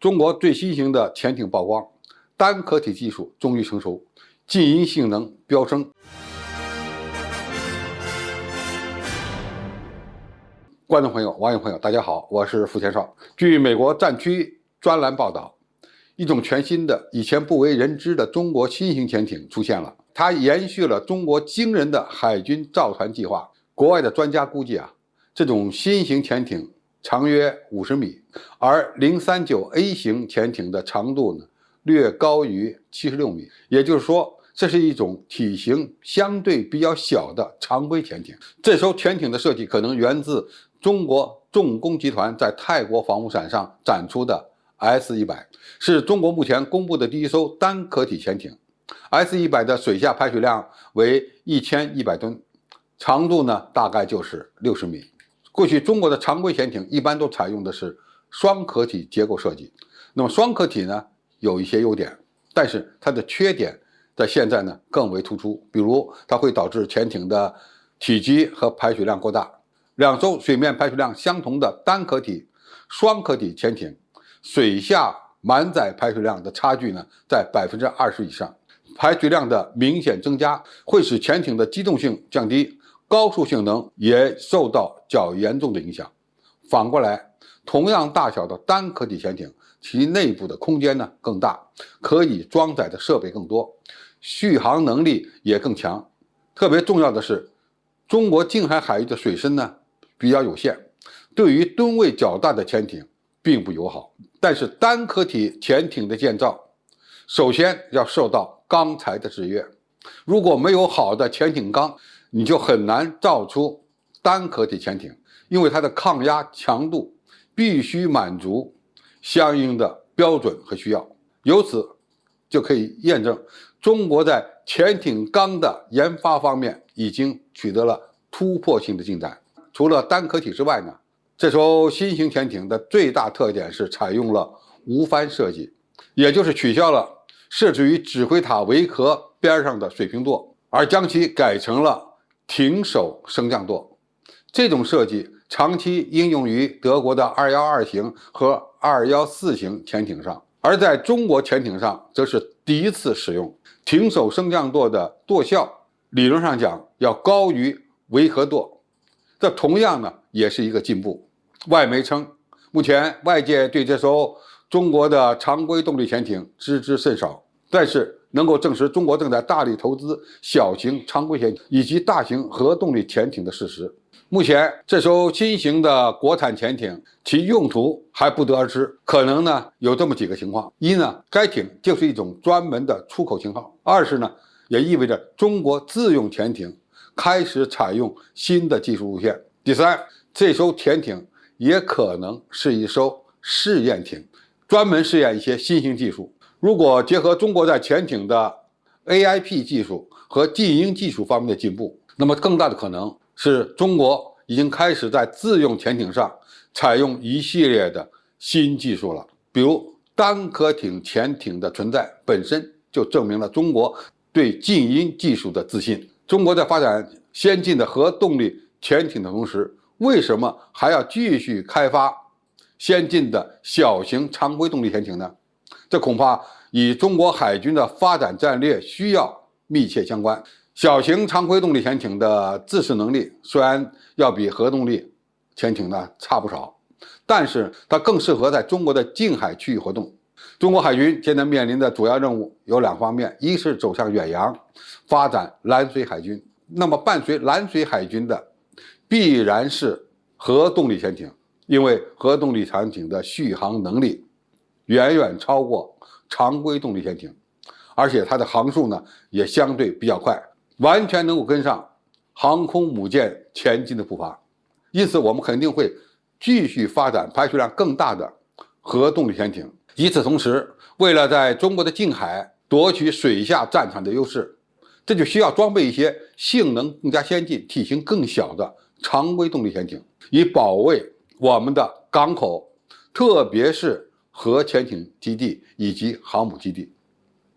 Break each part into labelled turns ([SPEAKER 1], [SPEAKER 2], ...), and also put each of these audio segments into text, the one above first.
[SPEAKER 1] 中国最新型的潜艇曝光，单壳体技术终于成熟，静音性能飙升。观众朋友、网友朋友，大家好，我是付天少。据美国战区专栏报道，一种全新的、以前不为人知的中国新型潜艇出现了。它延续了中国惊人的海军造船计划。国外的专家估计这种新型潜艇长约50米，而039A 型潜艇的长度呢略高于76米，也就是说，这是一种体型相对比较小的常规潜艇。这艘潜艇的设计可能源自中国重工集团在泰国防务展上展出的 S100， 是中国目前公布的第一艘单壳体潜艇。S100 的水下排水量为1100吨，长度呢大概就是60米。过去中国的常规潜艇一般都采用的是双壳体结构设计，那么双壳体呢有一些优点，但是它的缺点在现在呢更为突出，比如它会导致潜艇的体积和排水量过大。两艘水面排水量相同的单壳体、双壳体潜艇，水下满载排水量的差距呢在20%以上，排水量的明显增加会使潜艇的机动性降低，高速性能也受到较严重的影响。反过来，同样大小的单壳体潜艇，其内部的空间呢更大，可以装载的设备更多，续航能力也更强。特别重要的是，中国近海海域的水深呢比较有限，对于吨位较大的潜艇并不友好。但是单壳体潜艇的建造，首先要受到钢材的制约。如果没有好的潜艇钢，你就很难造出单壳体潜艇，因为它的抗压强度必须满足相应的标准和需要。由此就可以验证，中国在潜艇钢的研发方面已经取得了突破性的进展。除了单壳体之外呢，这艘新型潜艇的最大特点是采用了无帆设计，也就是取消了设置于指挥塔桅壳边上的水平舵，而将其改成了艇首升降舵。这种设计长期应用于德国的212型和214型潜艇上，而在中国潜艇上则是第一次使用。艇首升降舵的舵效理论上讲要高于桅壳舵，这同样呢也是一个进步。外媒称，目前外界对这艘中国的常规动力潜艇知之甚少，但是能够证实中国正在大力投资小型常规潜艇以及大型核动力潜艇的事实。目前这艘新型的国产潜艇其用途还不得而知，可能呢有这么几个情况：一呢，该艇就是一种专门的出口型号；二是呢，也意味着中国自用潜艇开始采用新的技术路线；第三，这艘潜艇也可能是一艘试验艇，专门试验一些新型技术。如果结合中国在潜艇的 AIP 技术和静音技术方面的进步，那么更大的可能是中国已经开始在自用潜艇上采用一系列的新技术了。比如单壳体潜艇的存在本身就证明了中国对静音技术的自信。中国在发展先进的核动力潜艇的同时，为什么还要继续开发先进的小型常规动力潜艇呢？这恐怕与中国海军的发展战略需要密切相关。小型常规动力潜艇的自适能力虽然要比核动力潜艇呢差不少，但是它更适合在中国的近海区域活动。中国海军现在面临的主要任务有两方面，一是走向远洋，发展蓝水海军。那么伴随蓝水海军的必然是核动力潜艇，因为核动力潜艇的续航能力远远超过常规动力潜艇，而且它的航速呢也相对比较快，完全能够跟上航空母舰前进的步伐。因此我们肯定会继续发展排水量更大的核动力潜艇。与此同时，为了在中国的近海夺取水下战场的优势，这就需要装备一些性能更加先进、体型更小的常规动力潜艇，以保卫我们的港口，特别是核潜艇基地以及航母基地。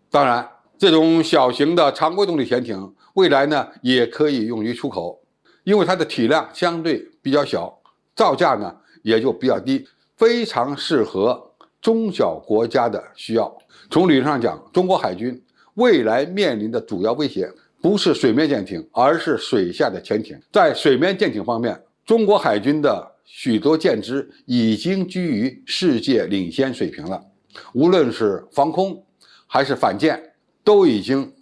[SPEAKER 1] 当然，这种小型的常规动力潜艇未来呢也可以用于出口，因为它的体量相对比较小，造价呢也就比较低，非常适合中小国家的需要。从理论上讲，中国海军未来面临的主要威胁不是水面舰艇，而是水下的潜艇。在水面舰艇方面，中国海军的许多舰只已经居于世界领先水平了，无论是防空还是反舰，都已经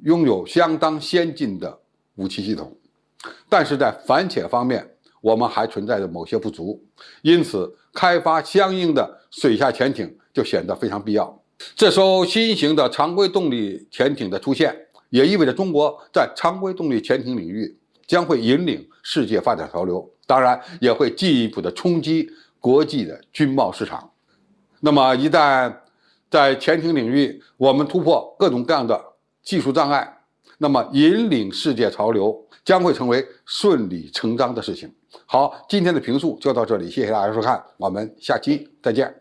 [SPEAKER 1] 拥有相当先进的武器系统。但是在反潜方面，我们还存在着某些不足，因此开发相应的水下潜艇就显得非常必要。这艘新型的常规动力潜艇的出现，也意味着中国在常规动力潜艇领域将会引领世界发展潮流，当然也会进一步的冲击国际的军贸市场。那么一旦在潜艇领域我们突破各种各样的技术障碍，那么引领世界潮流将会成为顺理成章的事情。好，今天的评述就到这里，谢谢大家收看，我们下期再见。